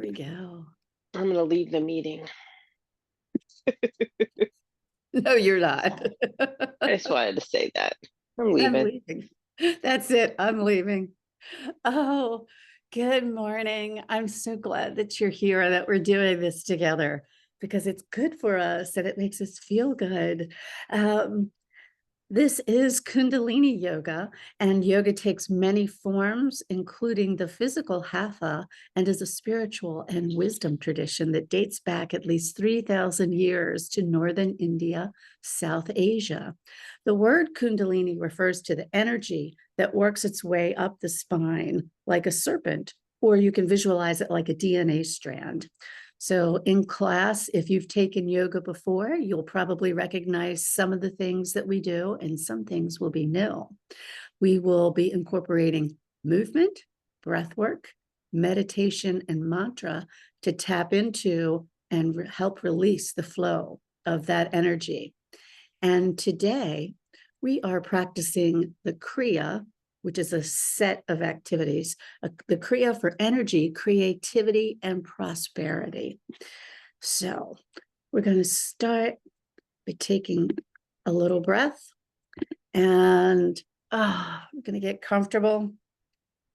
we go. I'm going to leave the meeting. No, you're not. I just wanted to say that. I'm I'm leaving. leaving. That's it. I'm leaving. Oh, good morning. I'm so glad that you're here and that we're doing this together because it's good for us and it makes us feel good. Um, This is Kundalini yoga, and yoga takes many forms, including the physical hatha, and is a spiritual and wisdom tradition that dates back at least 3,000 years to northern India, South Asia. The word Kundalini refers to the energy that works its way up the spine like a serpent, or you can visualize it like a DNA strand. So in class, if you've taken yoga before, you'll probably recognize some of the things that we do, and some things will be new. We will be incorporating movement, breath work, meditation, and mantra to tap into and help release the flow of that energy. And today, we are practicing the Kriya, which is a set of activities, the Kriya for energy, creativity, and prosperity. So we're going to start by taking a little breath and we're going to get comfortable.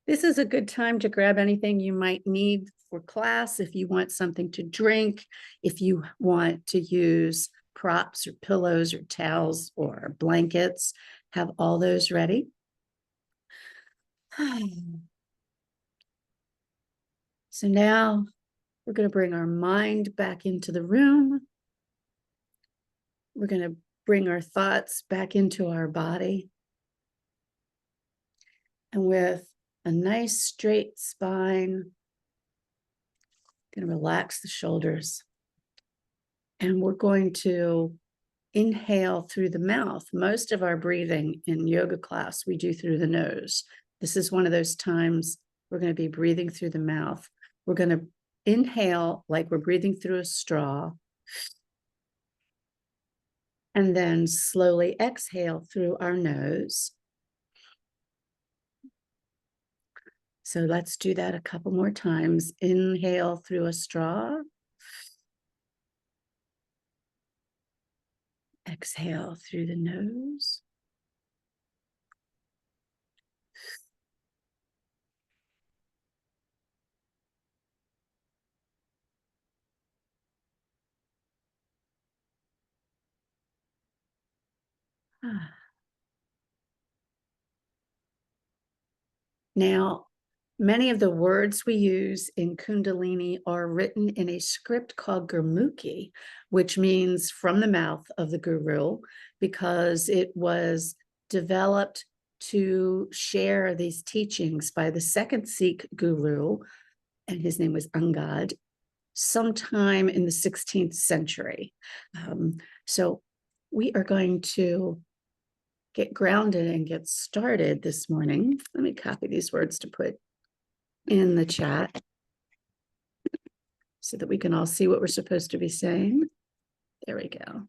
This is a good time to grab anything you might need for class. If you want something to drink, if you want to use props or pillows or towels or blankets, have all those ready. So now we're going to bring our mind back into the room. We're going to bring our thoughts back into our body. And with a nice straight spine, going to relax the shoulders. And we're going to inhale through the mouth. Most of our breathing in yoga class, we do through the nose. This is one of those times we're going to be breathing through the mouth. We're going to inhale like we're breathing through a straw, and then slowly exhale through our nose. So let's do that a couple more times. Inhale through a straw. Exhale through the nose. Now, many of the words we use in Kundalini are written in a script called Gurmukhi, which means from the mouth of the guru, because it was developed to share these teachings by the second Sikh guru, and his name was Angad, sometime in the 16th century. So we are going to get grounded and get started this morning. Let me copy these words to put in the chat so that we can all see what we're supposed to be saying. There we go.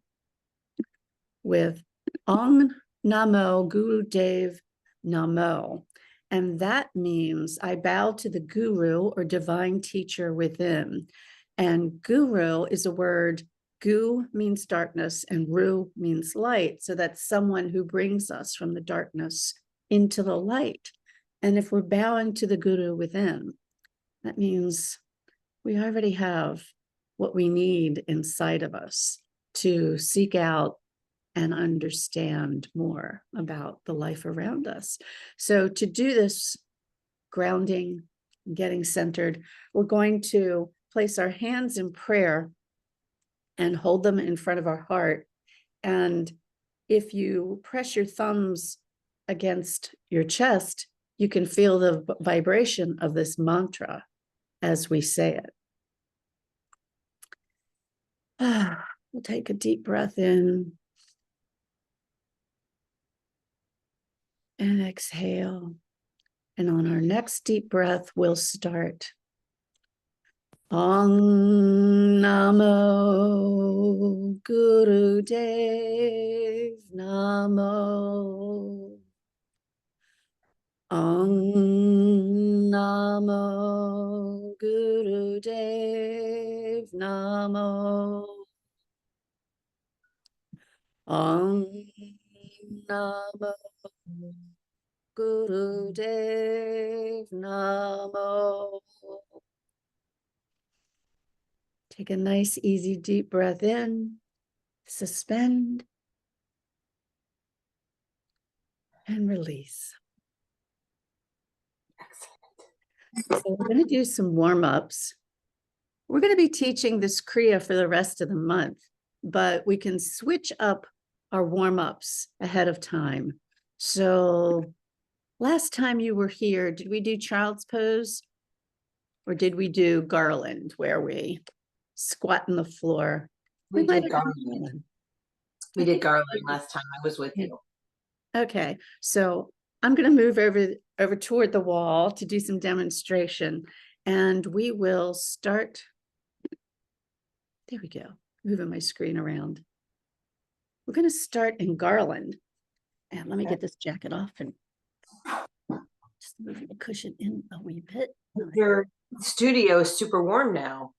With Ong Namo Guru Dev Namo. And that means I bow to the guru or divine teacher within. And guru is a word. Gu means darkness and ru means light. So that's someone who brings us from the darkness into the light. And if we're bowing to the guru within, that means we already have what we need inside of us to seek out and understand more about the life around us. So to do this grounding, getting centered, we're going to place our hands in prayer and hold them in front of our heart. And if you press your thumbs against your chest, you can feel the vibration of this mantra as we say it. We'll take a deep breath in and exhale. And on our next deep breath, we'll start. Ong Namo Guru Dev Namo. Ong Namo Gurudev Namo. Om Namo Gurudev Namo. Take a nice, easy, deep breath in, suspend, and release. So we're going to do some warm-ups. We're going to be teaching this Kriya for the rest of the month, but we can switch up our warm-ups ahead of time. So last time you were here, did we do child's pose? Or did we do garland where we squat on the floor? We might did have done garland. garland. We did garland last time I was with you. Okay, so I'm going to move over toward the wall to do some demonstration, and we will start. There we go, moving my screen around. We're going to start in garland, and let me get this jacket off and just move the cushion in a wee bit. Your studio is super warm now.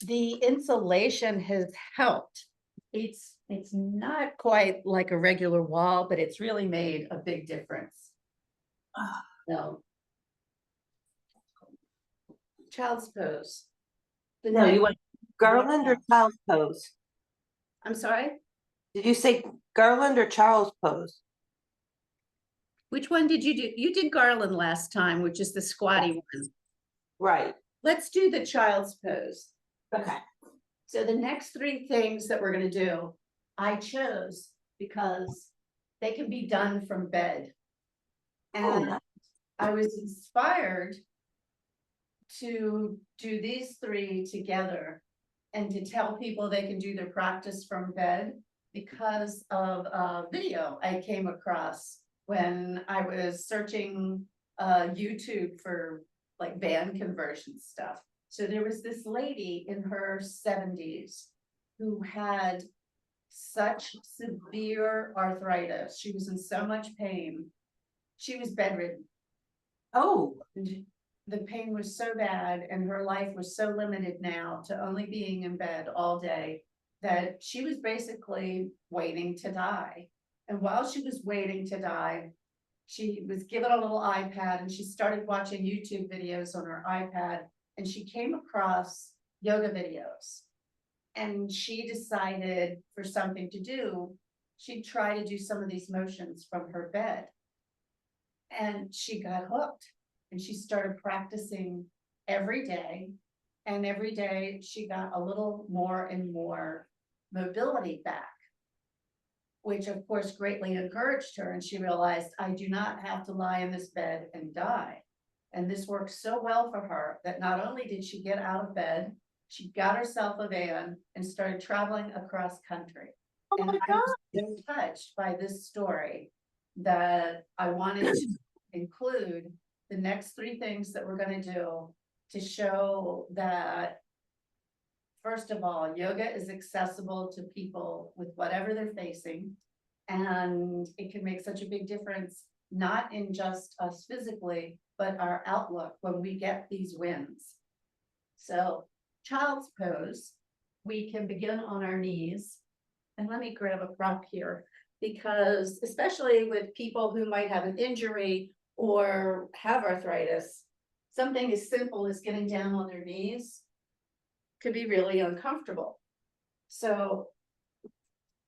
The insulation has helped. It's not quite like a regular wall, but it's really made a big difference. So, child's pose. No, you want garland or child's pose? I'm sorry? Did you say garland or child's pose? Which one did you do? You did garland last time, which is the squatty one. Right. Let's do the child's pose. Okay. So the next three things that we're going to do, I chose because they can be done from bed. And I was inspired to do these three together and to tell people they can do their practice from bed because of a video I came across when I was searching YouTube for like band conversion stuff. So there was this lady in her 70s who had such severe arthritis. She was in so much pain. She was bedridden. Oh. And the pain was so bad and her life was so limited now to only being in bed all day that she was basically waiting to die. And while she was waiting to die, she was given a little iPad and she started watching YouTube videos on her iPad, and she came across yoga videos. And she decided for something to do, she'd try to do some of these motions from her bed. And she got hooked and she started practicing every day. And every day she got a little more and more mobility back, which of course greatly encouraged her. And she realized, I do not have to lie in this bed and die. And this worked so well for her that not only did she get out of bed, she got herself a van and started traveling across country. Oh and my I was so touched by this story that I wanted to include the next three things that we're going to do to show that, first of all, yoga is accessible to people with whatever they're facing. And it can make such a big difference, not in just us physically, but our outlook when we get these wins. So child's pose, we can begin on our knees. And let me grab a prop here, because especially with people who might have an injury or have arthritis, something as simple as getting down on their knees could be really uncomfortable. So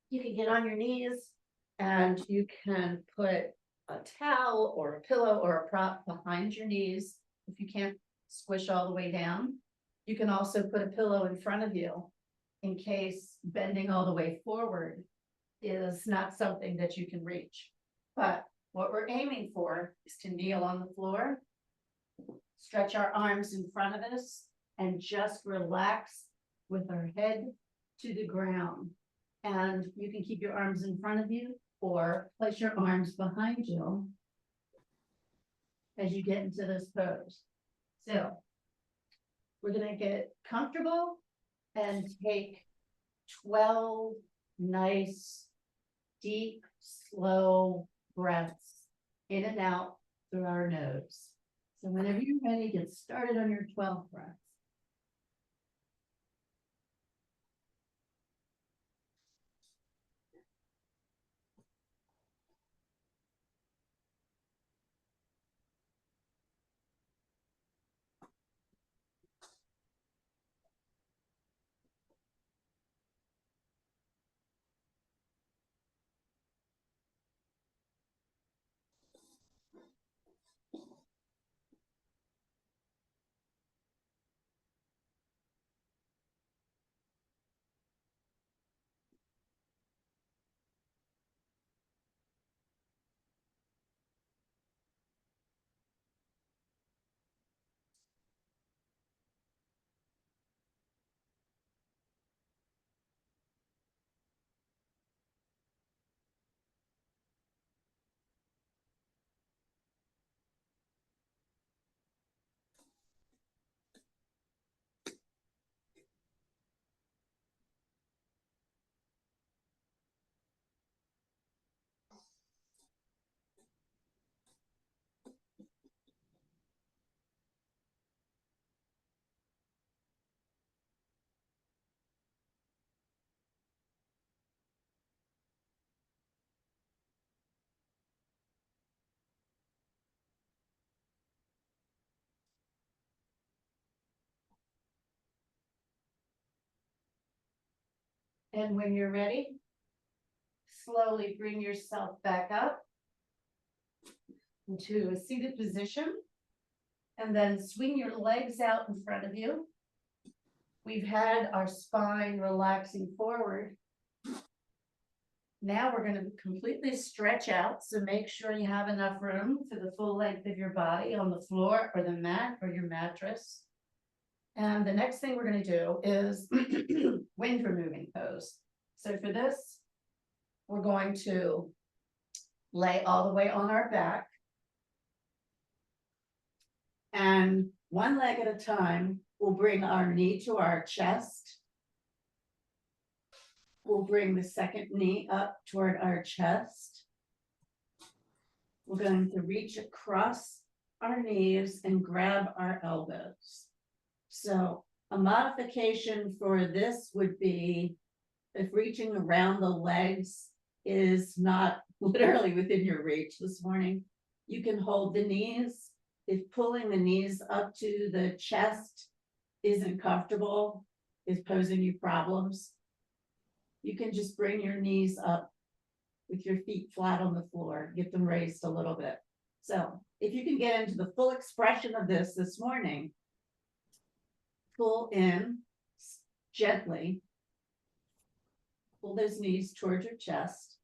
you can get on your knees and you can put a towel or a pillow or a prop behind your knees if you can't squish all the way down. You can also put a pillow in front of you in case bending all the way forward is not something that you can reach. But what we're aiming for is to kneel on the floor, stretch our arms in front of us, and just relax with our head to the ground. And you can keep your arms in front of you or place your arms behind you as you get into this pose. So we're going to get comfortable and take 12 nice, deep, slow breaths in and out through our nose. So whenever you're ready, get started on your 12 breaths. And when you're ready, slowly bring yourself back up into a seated position. And then swing your legs out in front of you. We've had our spine relaxing forward. Now we're going to completely stretch out. So make sure you have enough room for the full length of your body on the floor or the mat or your mattress. And the next thing we're going to do is wind removing pose. So for this, we're going to lay all the way on our back. And one leg at a time, we'll bring our knee to our chest. We'll bring the second knee up toward our chest. We're going to reach across our knees and grab our elbows. So a modification for this would be if reaching around the legs is not literally within your reach this morning, you can hold the knees. If pulling the knees up to the chest isn't comfortable, is posing you problems, you can just bring your knees up with your feet flat on the floor, get them raised a little bit. So if you can get into the full expression of this morning, pull in gently, pull those knees towards your chest.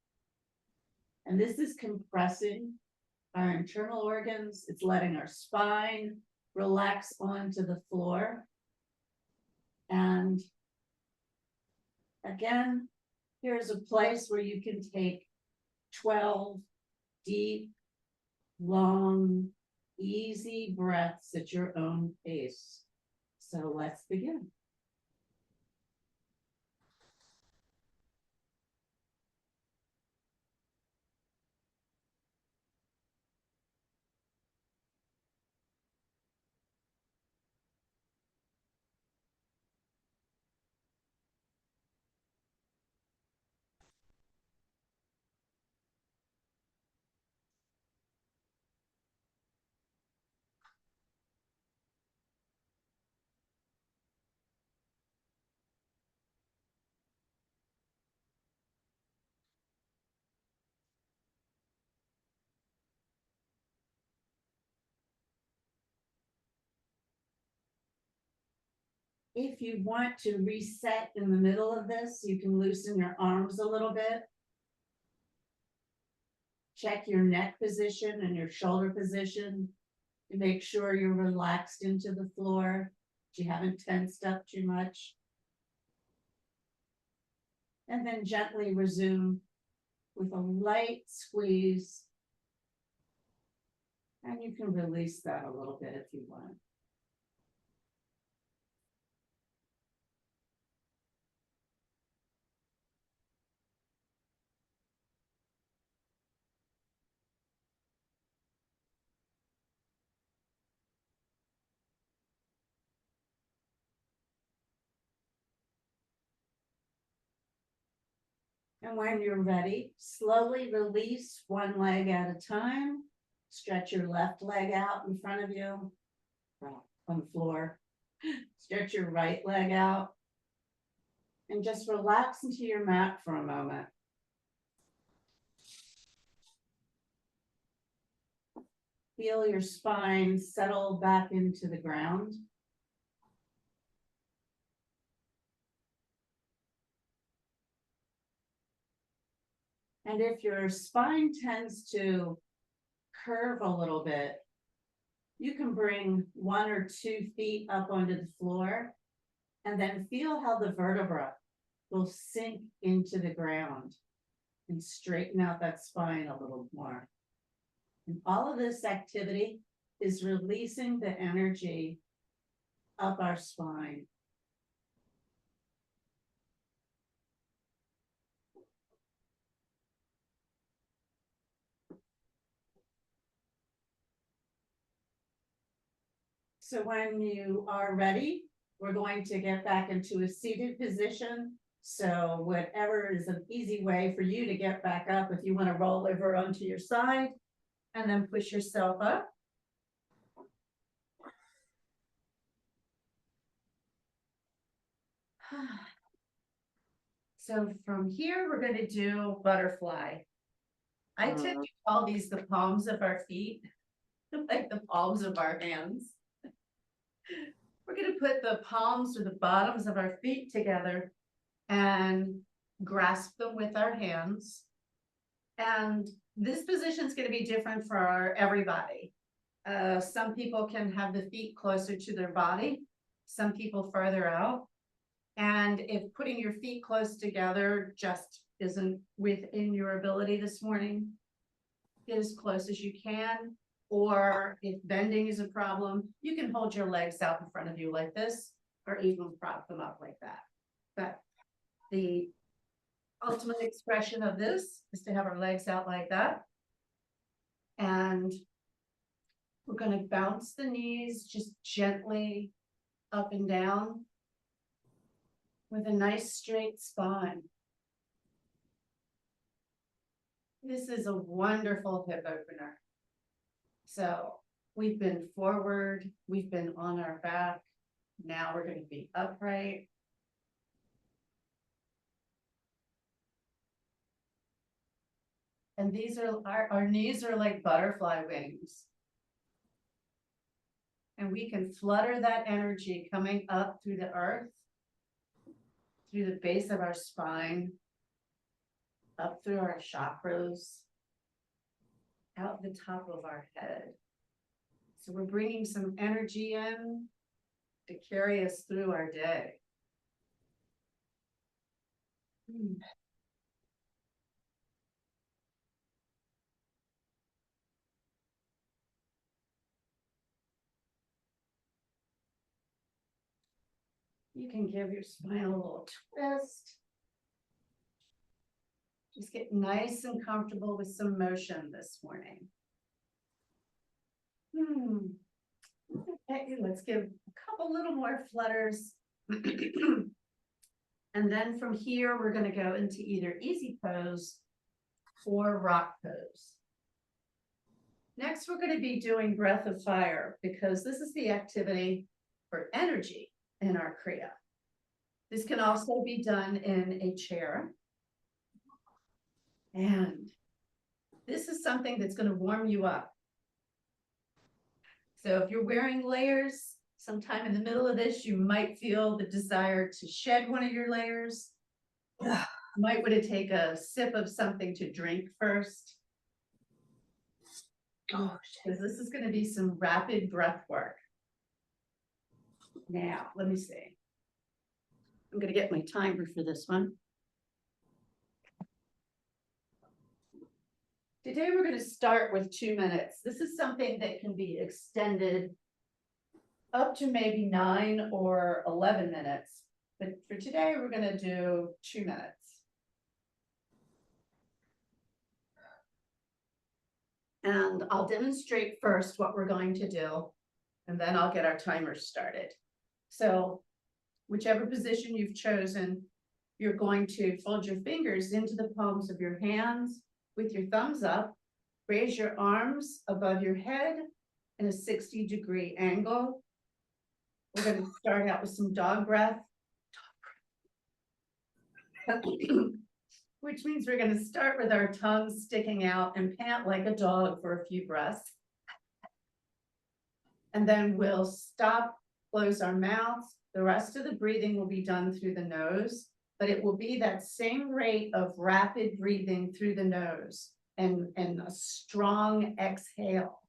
And this is compressing our internal organs. It's letting our spine relax onto the floor. And again, here's a place where you can take 12 deep, long, easy breaths at your own pace. So let's begin. If you want to reset in the middle of this, you can loosen your arms a little bit. Check your neck position and your shoulder position to make sure you're relaxed into the floor, that you haven't tensed up too much. And then gently resume with a light squeeze. And you can release that a little bit if you want. And when you're ready, slowly release one leg at a time. Stretch your left leg out in front of you on the floor. Stretch your right leg out. And just relax into your mat for a moment. Feel your spine settle back into the ground. And if your spine tends to curve a little bit, you can bring 1 or 2 feet up onto the floor and then feel how the vertebra will sink into the ground and straighten out that spine a little more. And all of this activity is releasing the energy up our spine. So when you are ready, we're going to get back into a seated position. So whatever is an easy way for you to get back up, if you want to roll over onto your side and then push yourself up. So from here, we're going to do butterfly. I tend to call these the palms of our feet, like the palms of our hands. We're going to put the palms or the bottoms of our feet together and grasp them with our hands. And this position is going to be different for everybody. Some people can have the feet closer to their body, some people further out. And if putting your feet close together just isn't within your ability this morning, get as close as you can. Or if bending is a problem, you can hold your legs out in front of you like this, or even prop them up like that. But the ultimate expression of this is to have our legs out like that. And we're going to bounce the knees just gently up and down with a nice straight spine. This is a wonderful hip opener. So we've been forward, we've been on our back. Now we're going to be upright. And these are our knees are like butterfly wings. And we can flutter that energy coming up through the earth, through the base of our spine, up through our chakras, out the top of our head. So we're bringing some energy in to carry us through our day. You can give your spine a little twist. Just get nice and comfortable with some motion this morning. Okay, let's give a couple little more flutters. And then from here, we're going to go into either easy pose or rock pose. Next, we're going to be doing breath of fire because this is the activity for energy in our Kriya. This can also be done in a chair. And this is something that's going to warm you up. So if you're wearing layers, sometime in the middle of this, you might feel the desire to shed one of your layers. Might want to take a sip of something to drink first. Because this is going to be some rapid breath work. Now, let me see. I'm going to get my timer for this one. Today, we're going to start with 2 minutes. This is something that can be extended up to maybe 9 or 11 minutes. But for today, we're going to do 2 minutes. And I'll demonstrate first what we're going to do, and then I'll get our timer started. So whichever position you've chosen, you're going to fold your fingers into the palms of your hands with your thumbs up. Raise your arms above your head in a 60-degree angle. We're going to start out with some dog breath. Which means we're going to start with our tongues sticking out and pant like a dog for a few breaths. And then we'll stop, close our mouths. The rest of the breathing will be done through the nose, but it will be that same rate of rapid breathing through the nose and a strong exhale.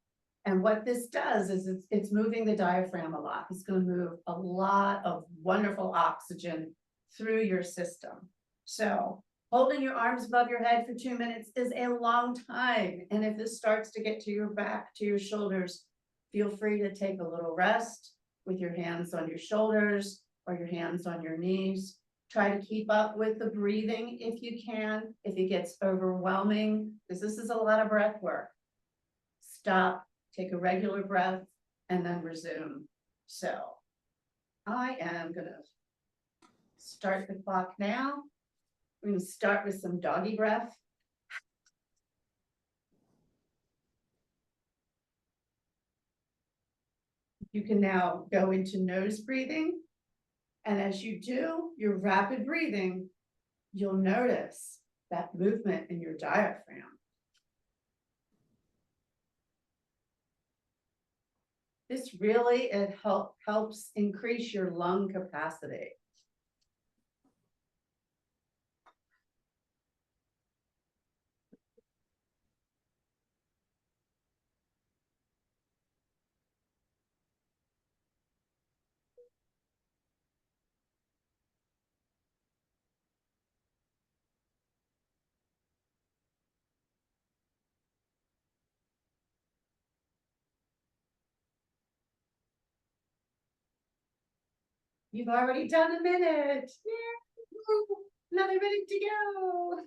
And what this does is it's moving the diaphragm a lot. It's going to move a lot of wonderful oxygen through your system. So holding your arms above your head for 2 minutes is a long time. And if this starts to get to your back, to your shoulders, feel free to take a little rest with your hands on your shoulders or your hands on your knees. Try to keep up with the breathing if you can. If it gets overwhelming, because this is a lot of breath work, stop, take a regular breath, and then resume. So I am going to start the clock now. We're going to start with some doggy breath. You can now go into nose breathing. And as you do your rapid breathing, you'll notice that movement in your diaphragm. This really helps increase your lung capacity. You've already done a minute. Yeah. Another minute to go.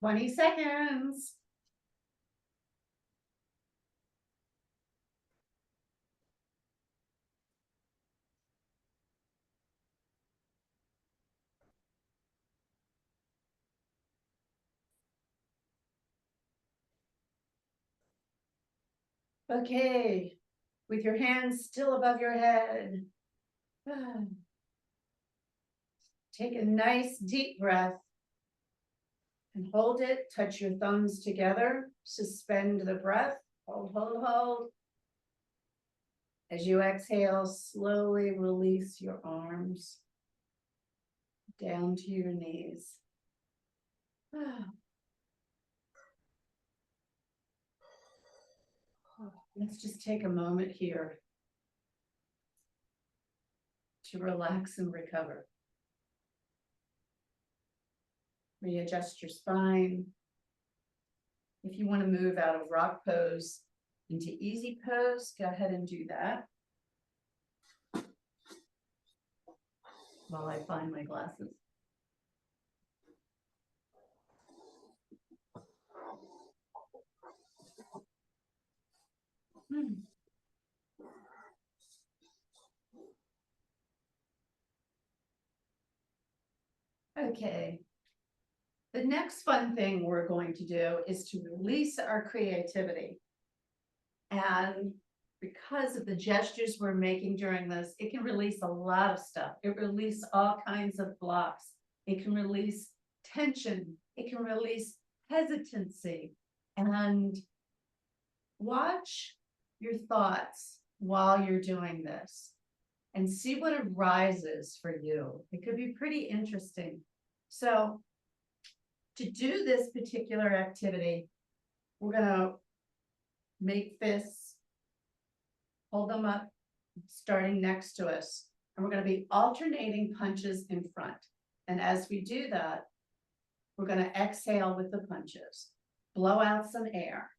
Twenty seconds. Okay, with your hands still above your head. Take a nice deep breath and hold it. Touch your thumbs together. Suspend the breath. Hold, hold, hold. As you exhale, slowly release your arms down to your knees. Let's just take a moment here to relax and recover. Readjust your spine. If you want to move out of rock pose into easy pose, go ahead and do that. While I find my glasses. Okay. The next fun thing we're going to do is to release our creativity. And because of the gestures we're making during this, it can release a lot of stuff. It releases all kinds of blocks. It can release tension. It can release hesitancy. And watch your thoughts while you're doing this and see what arises for you. It could be pretty interesting. So to do this particular activity, we're going to make fists hold them up, starting next to us. And we're gonna be alternating punches in front. And as we do that, we're gonna exhale with the punches, blow out some air.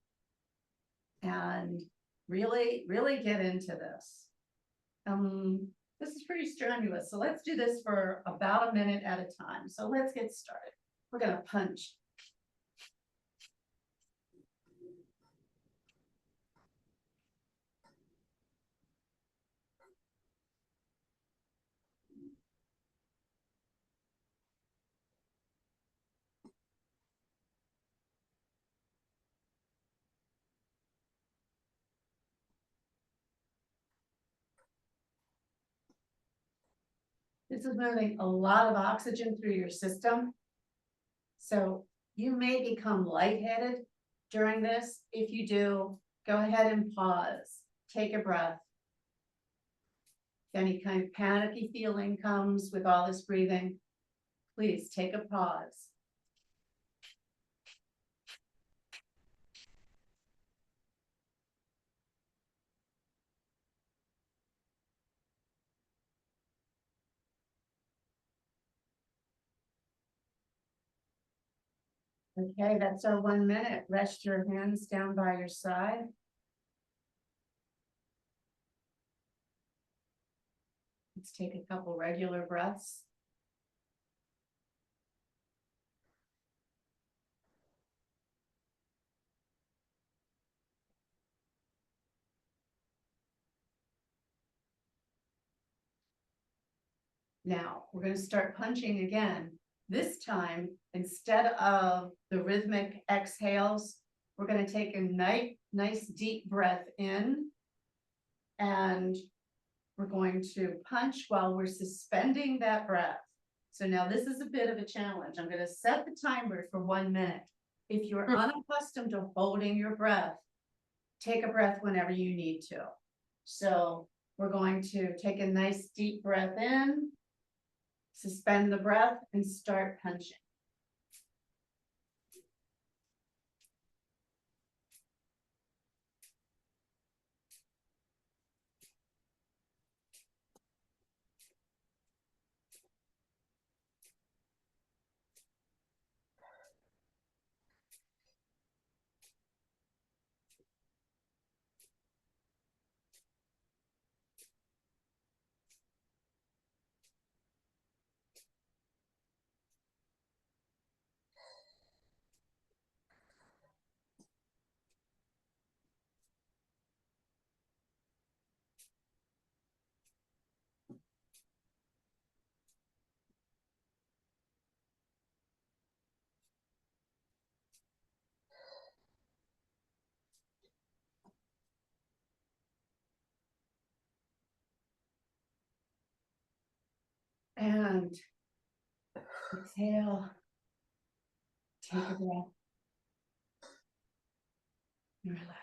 And really, really get into this. This is pretty strenuous, so let's do this for about a minute at a time. So let's get started. We're gonna punch. This is moving a lot of oxygen through your system. So you may become lightheaded during this. If you do, go ahead and pause, take a breath. If any kind of panicky feeling comes with all this breathing, please take a pause. Okay, that's our 1 minute. Rest your hands down by your side. Let's take a couple regular breaths. Now, we're going to start punching again. This time, instead of the rhythmic exhales, we're going to take a nice deep breath in. And we're going to punch while we're suspending that breath. So now this is a bit of a challenge. I'm going to set the timer for 1 minute. If you're unaccustomed to holding your breath, take a breath whenever you need to. So we're going to take a nice deep breath in, suspend the breath, and start punching. And exhale, take a breath, and relax.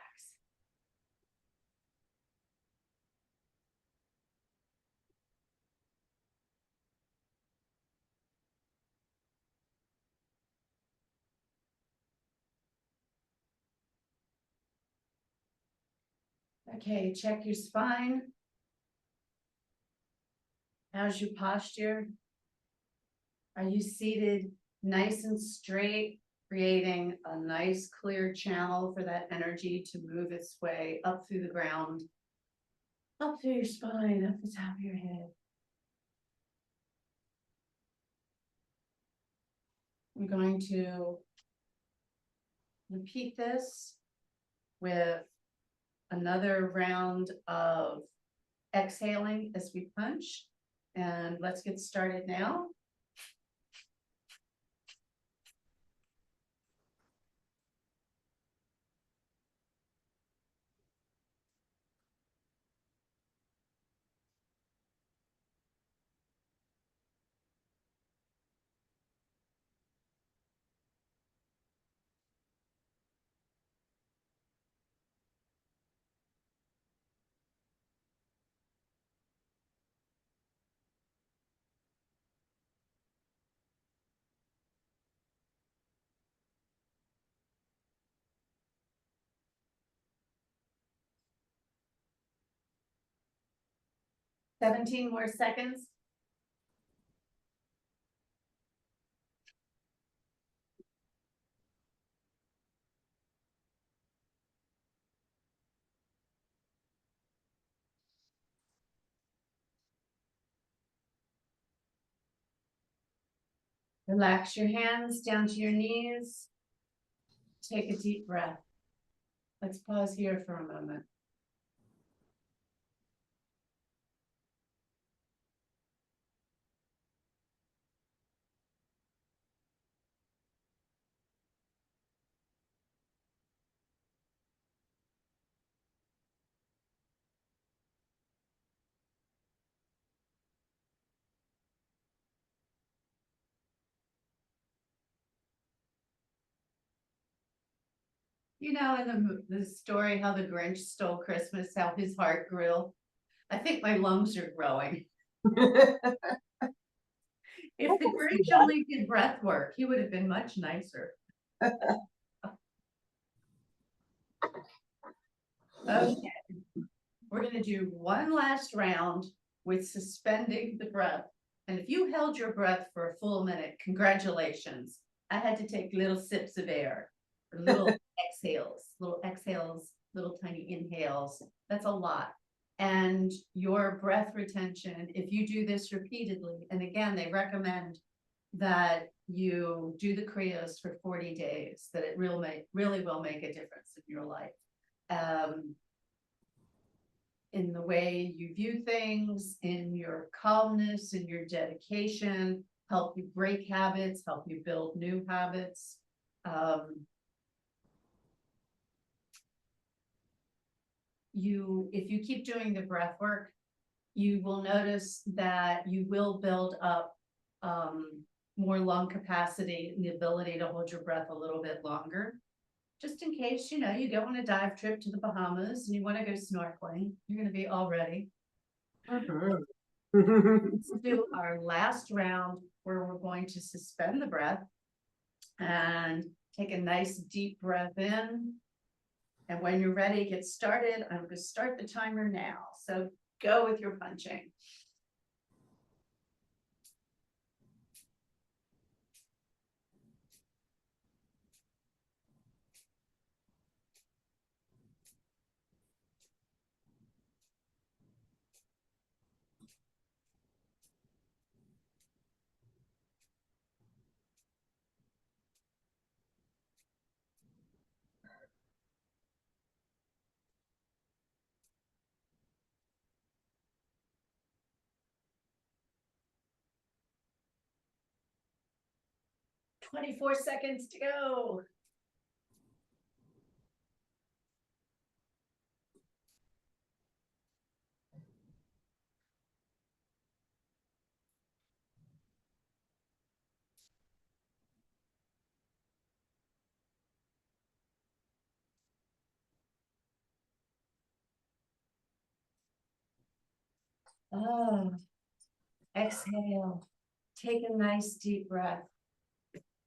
Okay, check your spine. How's your posture? Are you seated nice and straight, creating a nice clear channel for that energy to move its way up through the ground, up through your spine, up the top of your head? I'm going to repeat this with another round of exhaling as we punch. And let's get started now. 17 more seconds. Relax your hands down to your knees. Take a deep breath. Let's pause here for a moment. You know, in the story, how the Grinch stole Christmas, how his heart grew. I think my lungs are growing. If the Grinch only did breath work, he would have been much nicer. Okay, we're gonna do one last round with suspending the breath. And if you held your breath for a full minute, congratulations. I had to take little sips of air, or little exhales, little tiny inhales. That's a lot. And your breath retention, if you do this repeatedly, and again, they recommend that you do the Kriyas for 40 days, that it really will make a difference in your life. In the way you view things, in your calmness, in your dedication, help you break habits, help you build new habits. If you keep doing the breath work, you will notice that you will build up more lung capacity and the ability to hold your breath a little bit longer. Just in case, you go on a dive trip to the Bahamas and you want to go snorkeling, you're going to be all ready. Let's do our last round where we're going to suspend the breath and take a nice deep breath in. And when you're ready, get started. I'm going to start the timer now. So go with your punching. "24 seconds to go." Oh, exhale. Take a nice deep breath.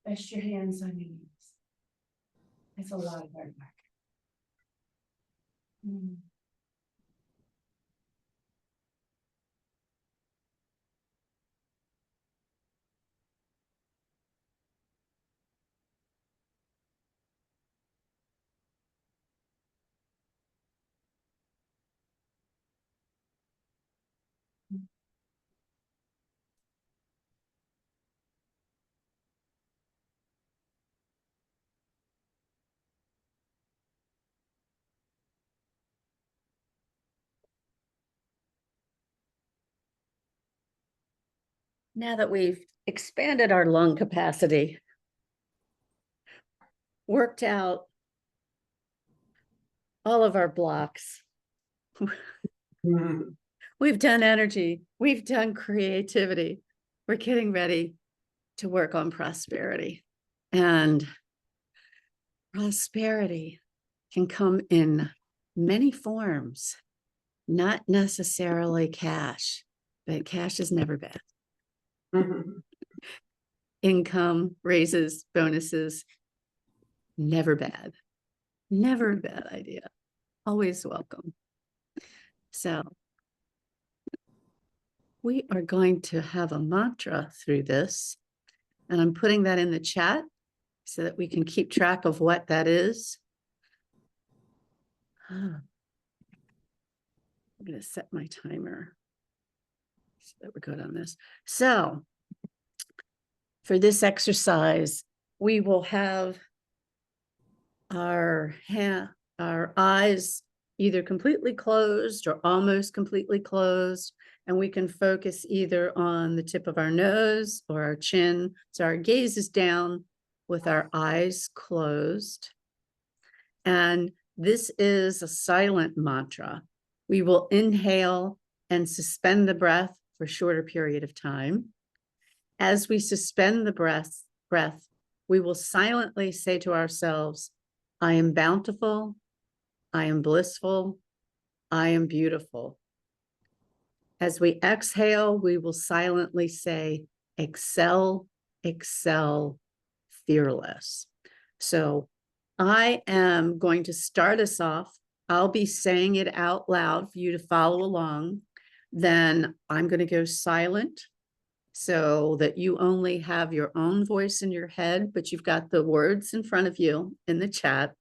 Rest your hands on your knees. It's a lot of hard work. Now that we've expanded our lung capacity, worked out all of our blocks, we've done energy, we've done creativity, we're getting ready to work on prosperity. And prosperity can come in many forms, not necessarily cash, but cash is never bad. Income, raises, bonuses, never bad. Never a bad idea. Always welcome. So we are going to have a mantra through this. And I'm putting that in the chat so that we can keep track of what that is. I'm going to set my timer so that we're good on this. So for this exercise, we will have our eyes either completely closed or almost completely closed, and we can focus either on the tip of our nose or our chin. So our gaze is down with our eyes closed. And this is a silent mantra. We will inhale and suspend the breath for a shorter period of time. As we suspend the breath, we will silently say to ourselves, I am bountiful, I am blissful, I am beautiful. As we exhale, we will silently say, excel, excel, fearless. So I am going to start us off. I'll be saying it out loud for you to follow along. Then I'm going to go silent so that you only have your own voice in your head, but you've got the words in front of you in the chat.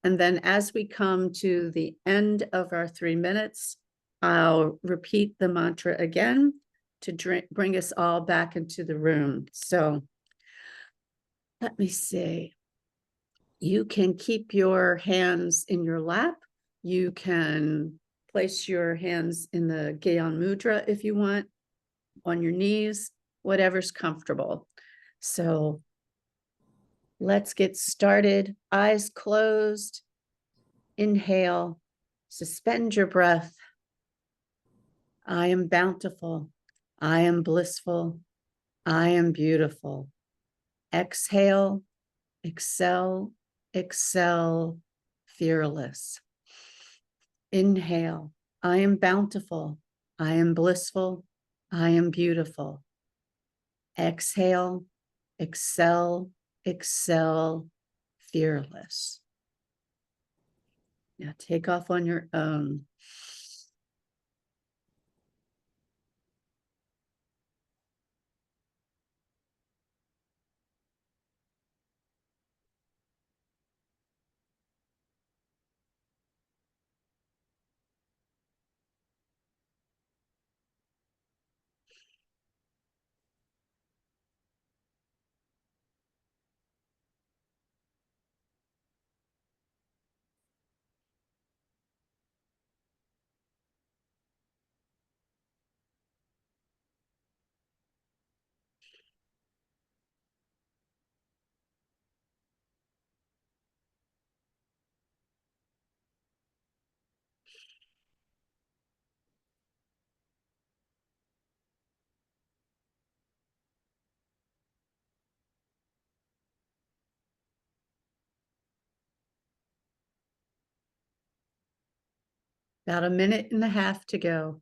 And then as we come to the end of our 3 minutes, I'll repeat the mantra again to bring us all back into the room. So let me see. You can keep your hands in your lap. You can place your hands in the Gyan Mudra if you want, on your knees, whatever's comfortable. So let's get started. Eyes closed. Inhale, suspend your breath. I am bountiful. I am blissful. I am beautiful. Exhale, excel, excel, fearless. Inhale, I am bountiful. I am blissful. I am beautiful. Exhale, excel, excel, fearless. Now take off on your own. About 1.5 minutes to go.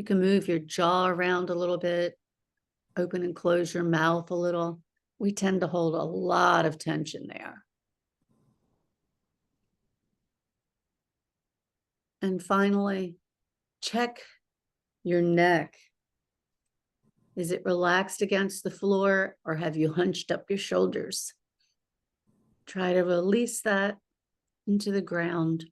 You can move your jaw around a little bit, open and close your mouth a little. We tend to hold a lot of tension there. And finally, check your neck. Is it relaxed against the floor or have you hunched up your shoulders? Try to release that into the ground.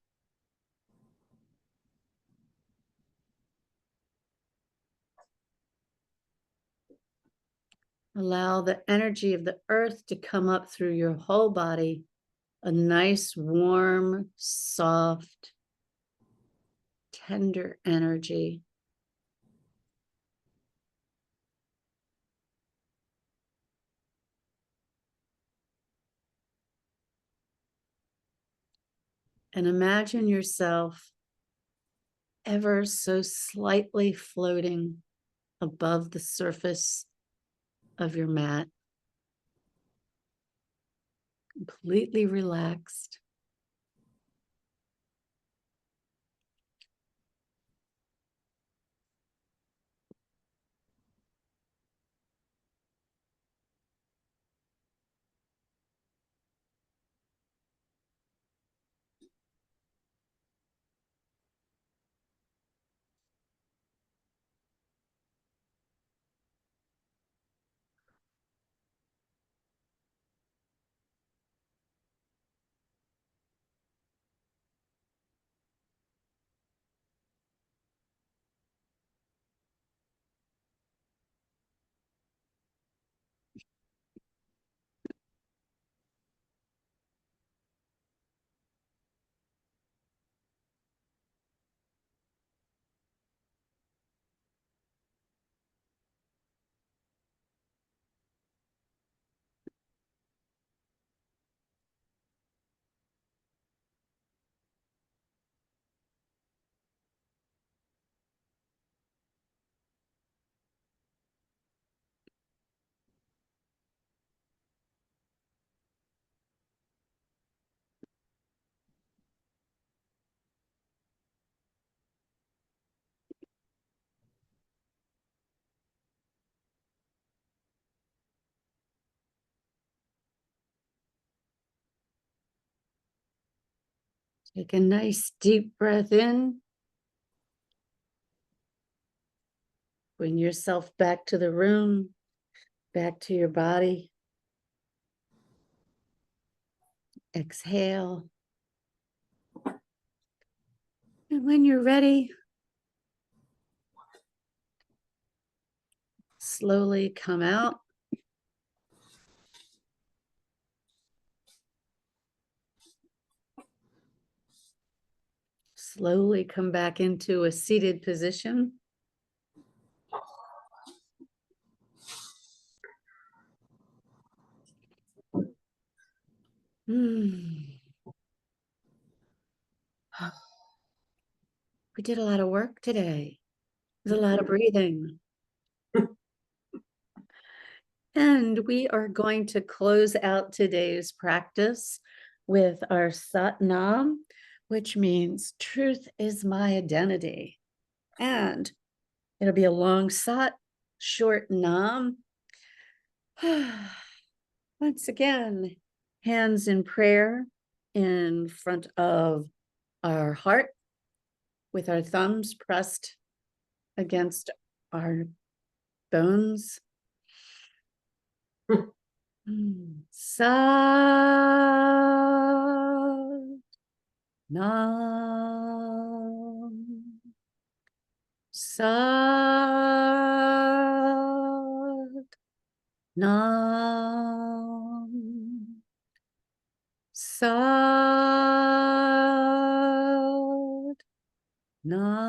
Allow the energy of the earth to come up through your whole body. A nice, warm, soft, tender energy. And imagine yourself ever so slightly floating above the surface of your mat, completely relaxed. Take a nice deep breath in. Bring yourself back to the room, back to your body. Exhale. And when you're ready, slowly come out. Slowly come back into a seated position. We did a lot of work today. There's a lot of breathing. And we are going to close out today's practice with our Sat Nam, which means truth is my identity. And it'll be a long Sat, short Nam. Once again, hands in prayer in front of our heart with our thumbs pressed against our bones. Sat Nam. Sat Nam. Sat Nam.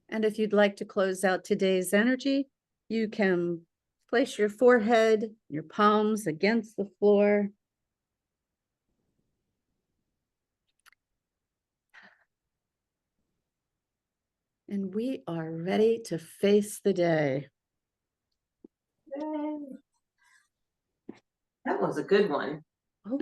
And if you'd like to close out today's energy, you can place your forehead, your palms against the floor. And we are ready to face the day. Yay. That was a good one. Oh.